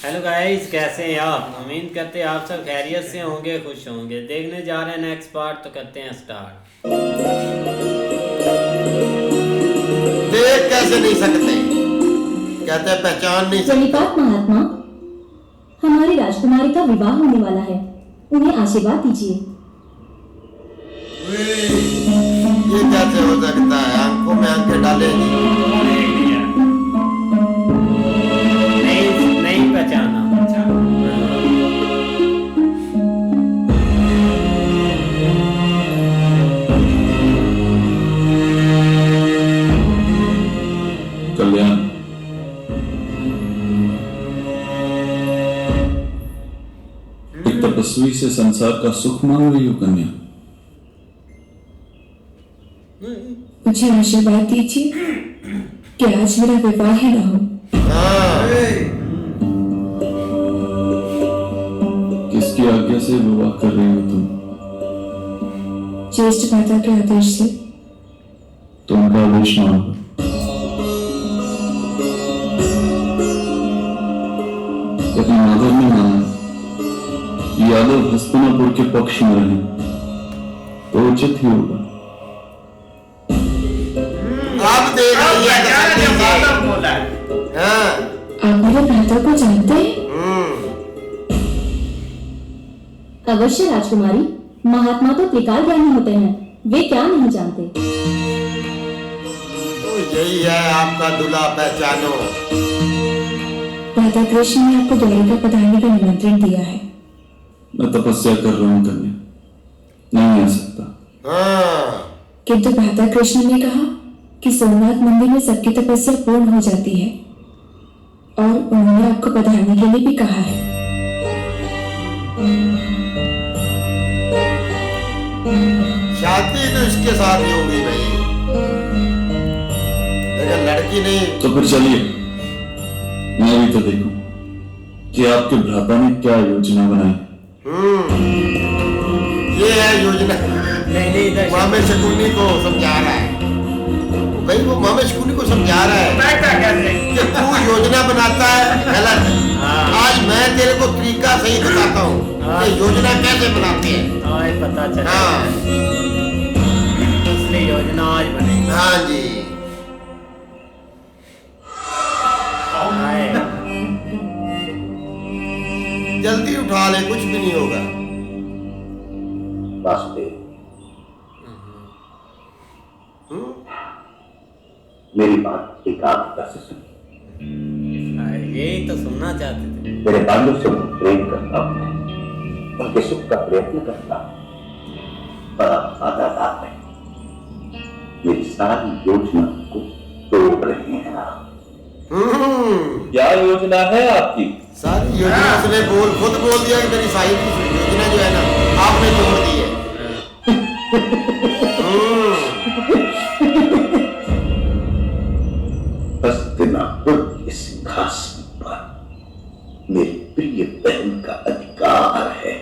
Hello guys, कैसे हैं आप? उम्मीद करते हैं आप सब खैरियत से होंगे, खुश होंगे। देखने जा रहे हैं नेक्स्ट पार्ट, तो करते हैं स्टार्ट। देख कैसे नहीं सकते, कहते हैं पहचान नहीं सकते। प्रणिपात महात्मा, हमारी राजकुमारी का विवाह होने वाला है, उन्हें आशीर्वाद दीजिए। ये कैसे हो सकता है? आंखों में आंखें डालेगी। नहीं नहीं पहचाना। अच्छा, कल्याण, एक तपस्वी से संसार का सुख मांग रही हो कन्या। मुझे आशीर्वाद दीजिए कि आज मेरा विवाह ही ना हो। किसकी आज्ञा से विवाह कर रही हो तुम? ज्येष्ठ माता के आदेश से। तो उनका आदेश मानो। लेकिन माधव ने माना यादव हस्तिनापुर के पक्ष में रहे तो उचित ही होगा। आप देख रही है बोला। हाँ। आप मेरे भ्राता को जानते हैं? अवश्य राजकुमारी, महात्मा तो त्रिकाल ज्ञानी होते हैं, वे क्या नहीं जानते। तो यही है आपका दूल्हा, पहचानो। राधा कृष्ण ने आपको द्वारिका पधारने का निमंत्रण दिया है। मैं तपस्या कर रहा हूं कन्या, नहीं आ सकता। हाँ। किंतु भ्राता कृष्ण ने कहा कि सोमनाथ मंदिर में सबकी तपस्या पूर्ण हो जाती है और उन्होंने आपको पधारने के लिए भी कहा है। शादी तो इसके साथ ही होगी भाई, लेकिन लड़की नहीं। तो फिर चलिए, मैं भी तो देखूं कि आपके भ्राता ने क्या योजना बनाई। ये है योजना। नहीं इधर मामे शकुनी को समझा रहा है भाई, वो मामे शकुनी को समझा रहा है कि तू योजना बनाता है गलत है। आज मैं तेरे को तरीका सही बताता हूँ कि योजना कैसे बनाती है। आज पता चला। हाँ। दूसरी योजना आज बनेगी। हाँ जी। आए। जल्दी उठा ले, कुछ भी नहीं होगा। वासुदेव, मेरी बात एकाग्रता से सुन। यही तो सुनना चाहते थे। मेरे बांधव से मैं प्रेम करता हूं, उनके सुख का प्रयत्न करता हूं, पर आप आधार में मेरी सारी योजना को तोड़ रहे हैं आप। क्या योजना है आपकी? सारी योजना उसने खुद बोल दिया कि मेरी सारी योजना जो है ना आपने तोड़ दी है। हस्तिनापुर के सिंहासन पर मेरी प्रिय बहन का अधिकार है।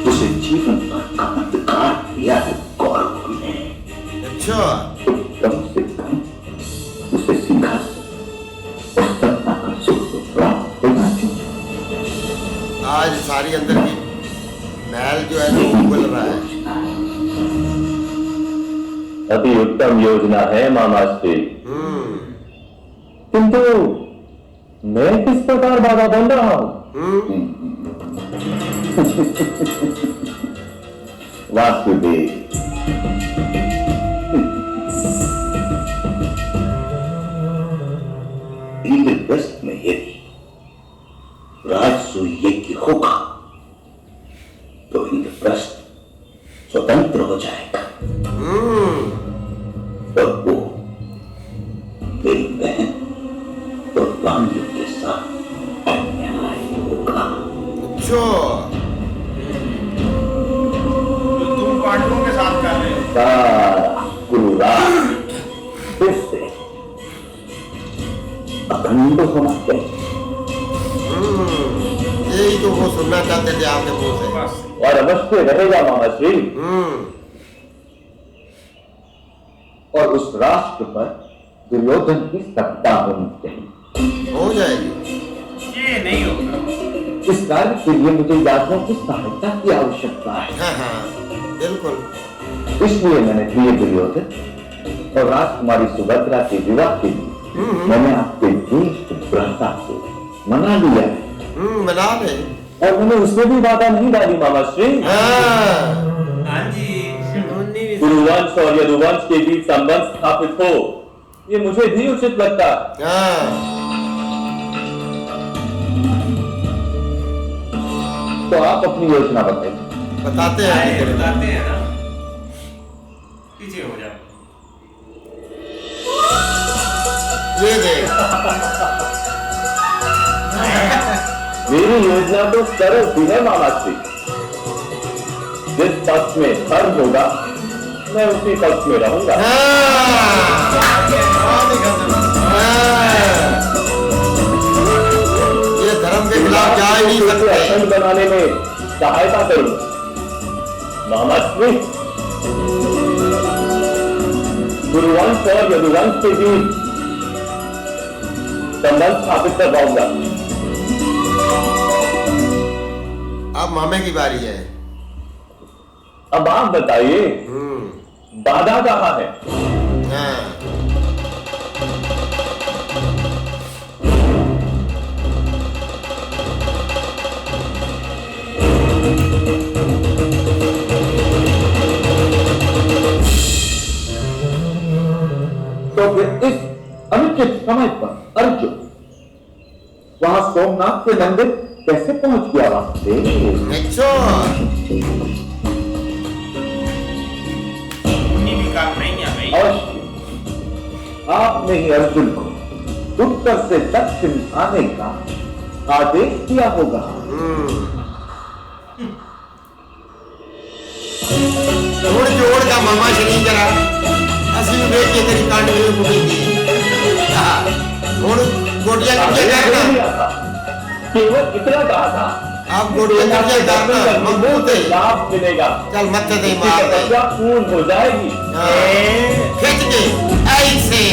उसे जीवन भर का अधिकार दिया है गौरव ने। अच्छा, तो कम से कम उसे सिंहासन और सत्ता का सुख तो प्राप्त होना चाहिए। आज सारी अंदर की महल जो है ना वो उबल रहा है। अति उत्तम योजना है मामाश्री, किंतु मैं किस प्रकार बाधा बन रहा हूं? वासुदेव, इंद्रप्रस्थ में यदि राजसूय यज्ञ होगा तो इंद्रप्रस्थ स्वतंत्र हो जाएगा और वो मेरी बहन और पांडव के साथ अन्याय होगा। अच्छा, तुम पांडवों के साथ कर रहे हो। सारा गुरुराज फिर से अखंड होना चाहिए। यही तो वो सुनना चाहते थे आपके मुंह से। और अवश्य रहेगा मामाश्री। और उस राष्ट्र पर दुर्योधन की सत्ता होनी चाहिए। हो जाएगी। ये नहीं होगा। इस कार्य के लिए मुझे यादवों की सहायता की आवश्यकता है। हाँ, बिल्कुल। इसलिए मैंने प्रिय दुर्योधन और राजकुमारी सुभद्रा के विवाह के लिए मैंने आपके ज्येष्ठ भ्राता को मना लिया है। मना ले। और मैंने उसमें भी बाधा नहीं डाली मामा श्री। हाँ जी, गुरुवंश और यदुवंश के बीच संबंध स्थापित हो, ये मुझे भी उचित लगता है। तो आप अपनी योजना बताइए। बताते हैं ना, पीछे हो जाओ। ये देख। मेरी योजना तो सरल सी है मामा श्री। जिस पक्ष में धर्म होगा मैं उसी पक्ष में रहूंगा। ये धर्म के खिलाफ जा ही नहीं सकते। अखंड बनाने में सहायता करूंगा मामा श्री। गुरुवंश और यदुवंश के बीच संबंध स्थापित करवाऊंगा। अब मामे की बारी है। अब आप बताइए बाधा कहाँ है? तो फिर इस अनुचित समय पर अर्जुन वहां सोमनाथ के मंदिर कैसे पहुंच गया? आपने ही अर्जुन को उत्तर से दक्षिण आने का आदेश दिया होगा। जोड़ जोड़ का मामा श्री करा असली में के तेरी कांड में कुटी थी। और गोटियां करना केवल इतना कहा था। आप गोटियां करना मजबूत है। लाभ मिलेगा। चल मत दे मार दे। पूर्ण हो जाएगी। खींच के ऐसे।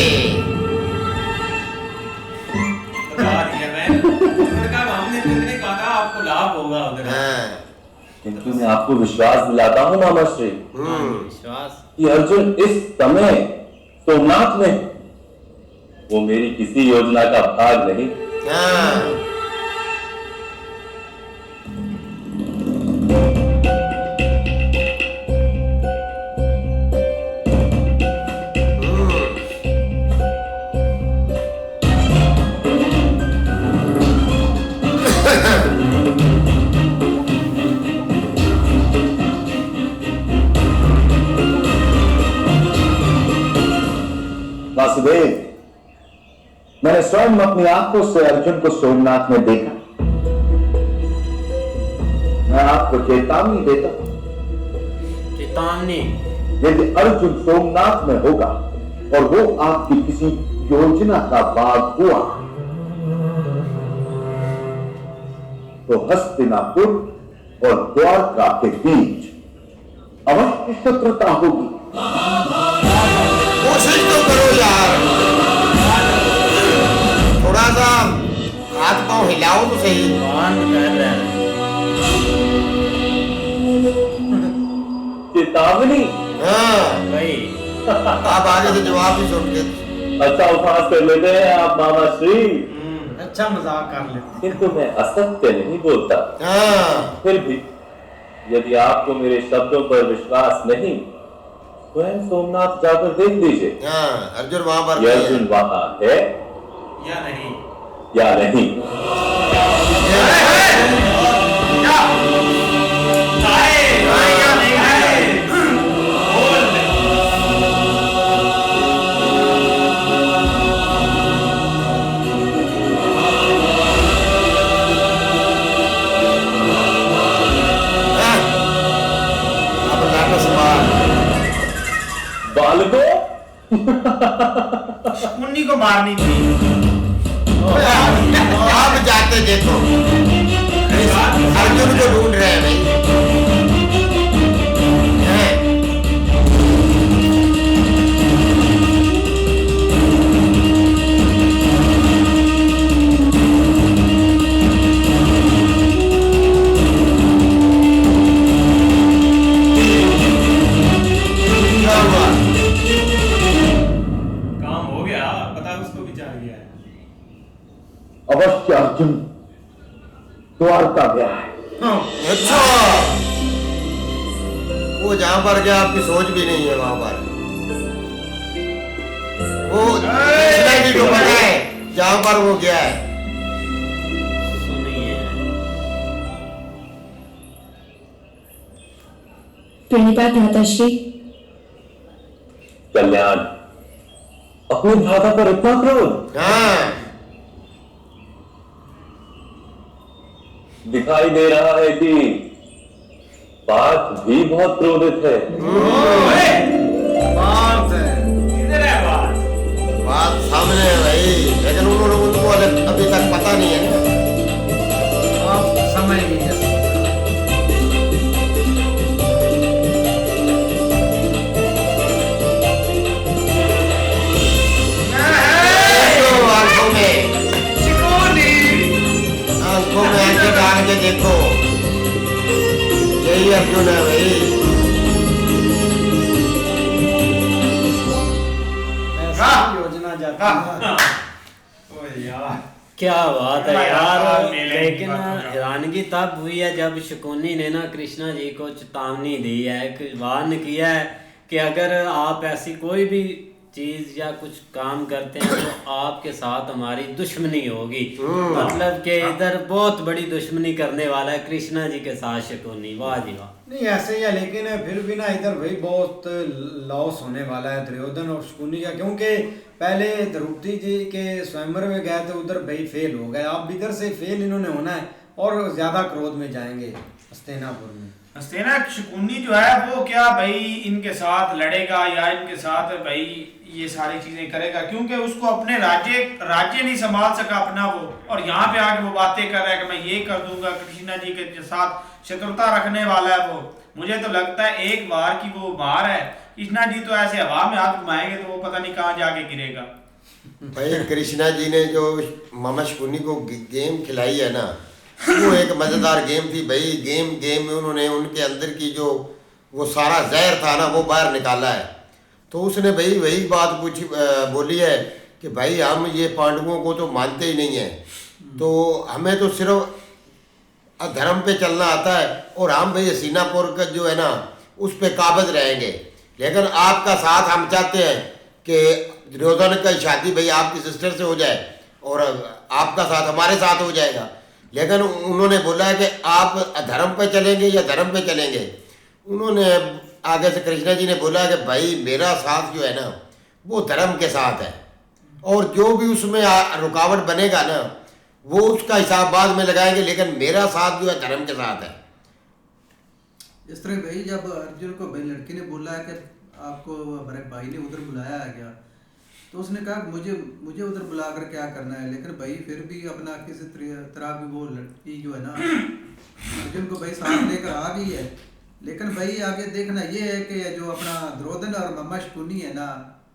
हमने कितने कहा था आपको लाभ होगा उधर। किंतु मैं आपको विश्वास दिलाता हूँ मामा श्री। विश्वास कि अर्जुन इस समय सोमनाथ में वो मेरी किसी योजना का भाग नहीं। वासुदेव, मैंने स्वयं अपनी आंखों से अर्जुन को सोमनाथ में देखा। मैं आपको चेतावनी देता हूं। चेतावनी? यदि अर्जुन सोमनाथ में होगा और वो आपकी किसी योजना का भाग हुआ तो हस्तिनापुर और द्वारका के बीच अवश्य शत्रुता होगी। कोशिश तो करो यार, थोड़ा सा हाथ पांव हिलाओ तो सही। चेतावनी? भाई आप आगे से जवाब भी सुन के अच्छा उपहास कर लेते हैं आप मामा श्री। अच्छा मजाक कर लेते। किंतु मैं असत्य नहीं बोलता। फिर भी यदि आपको मेरे शब्दों पर विश्वास नहीं, स्वयं सोमनाथ जाकर देख लीजिए। अर्जुन वहां पर अर्जुन वहां है या नहीं? या नहीं? बालको उन्हीं को मारनी थी। आप जाते देखो, अर्जुन को ढूंढ रहे हैं भाई। अवश्य अर्जुन द्वारका गया है। अच्छा, वो जहां पर गया आपकी सोच भी नहीं है वहां पर। वो कृष्णा जी को पता है जहां पर वो गया है। सुनिए, प्रणिपात माताश्री। कल्याण, अपने भ्राता पर इतना क्रोध? हाँ, दिखाई दे रहा है कि बात भी बहुत क्रोधित है। बात सामने है भाई, लेकिन उन्होंने उनको अभी तक पता नहीं है ना। आप समझ लीजिए। आंखों में आंखें डाल के देखो, यही अर्जुन है भाई। योजना जाती है। ओ यार, क्या बात है यार। मेले की लेकिन बात हो रहा है। हैरानगी तब हुई है जब शकुनी ने ना कृष्णा जी को चेतावनी दी है, वार्न किया है कि अगर आप ऐसी कोई भी चीज या कुछ काम करते हैं तो आपके साथ हमारी दुश्मनी होगी। मतलब कि इधर बहुत बड़ी दुश्मनी करने वाला है कृष्णा जी के साथ शकुनी। वाह जी वाह। नहीं ऐसे ही है, लेकिन फिर भी ना इधर भाई बहुत लॉस होने वाला है दुर्योधन और शकुनी का, क्योंकि पहले द्रौपदी जी के स्वयंवर में गए थे, उधर भाई फेल हो गए। अब इधर से फेल इन्होंने होना है और ज्यादा क्रोध में जाएंगे हस्तिनापुर में। हस्तिना शकुनी जो है वो क्या भाई इनके साथ लड़ेगा या इनके साथ भाई ये सारी चीजें करेगा, क्योंकि उसको अपने राज्य नहीं संभाल सका अपना वो, और यहाँ पे आके वो बातें कर रहा है कि मैं ये कर दूंगा। कृष्णा जी के साथ शत्रुता रखने वाला है वो। मुझे तो लगता है एक बार की वो बाहर है, कृष्णा जी तो ऐसे हवा में हाथ घुमाएंगे तो वो पता नहीं कहाँ जाके गिरेगा। भाई कृष्णा जी ने जो मामा शकुनी को गेम खिलाई है ना, वो एक मजेदार गेम थी भाई। गेम में उन्होंने उनके अंदर की जो वो सारा जहर था ना वो बाहर निकाला है। तो उसने भाई वही बात बोली है कि भाई हम ये पांडवों को तो मानते ही नहीं है, तो हमें तो सिर्फ धर्म पे चलना आता है और हम भाई हस्तिनापुर का जो है ना उस पे काबिज रहेंगे। लेकिन आपका साथ हम चाहते हैं कि दुर्योधन का शादी भाई आपकी सिस्टर से हो जाए और आपका साथ हमारे साथ हो जाएगा। लेकिन उन्होंने बोला है कि आप अधर्म पे चलेंगे या धर्म पे चलेंगे। उन्होंने आगे से कृष्णा जी ने बोला कि भाई मेरा साथ जो है ना वो धर्म के साथ है, और जो भी उसमें रुकावट बनेगा ना वो उसका हिसाब बाद में लगाएंगे, लेकिन मेरा साथ जो है धर्म के साथ है। इस तरह भाई जब अर्जुन को भाई लड़की ने बोला है कि आपको हमारे भाई ने उधर बुलाया है क्या, तो उसने कहा मुझे उधर बुलाकर क्या करना है। लेकिन भाई फिर भी अपना किसी तरह भी वो लड़की जो है ना अर्जुन को भाई साथ लेकर आ गई है। लेकिन भाई आगे देखना ये है कि जो अपना दुर्योधन और मामा शकुनी है ना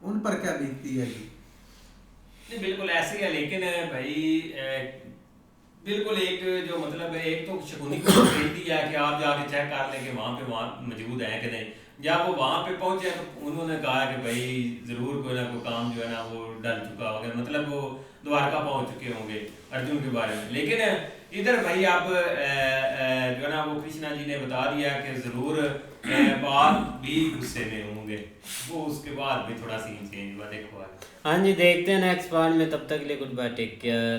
उन पर क्या बीतती है जी। नहीं बिल्कुल ऐसे ही है, लेकिन भाई बिल्कुल एक जो मतलब एक तो शकुनी को भेज दिया कि आप जाके चेक कर लें कि वहाँ मौजूद है कि नहीं। जब वो वहाँ पे पहुंचे तो उन्होंने कहा कि भाई जरूर कोई ना कोई काम जो है ना वो डल चुका होगा, मतलब वो द्वारका पहुंच चुके होंगे अर्जुन के बारे में। लेकिन इधर भाई आप जो है ना वो कृष्णा जी ने बता दिया कि जरूर बात भी गुस्से में होंगे, वो उसके बाद भी थोड़ा सीन चेंज हुआ। देखो हाँ जी, देखते हैं नेक्स्ट पार्ट में। तब तक के लिए गुड बाय, टेक केयर।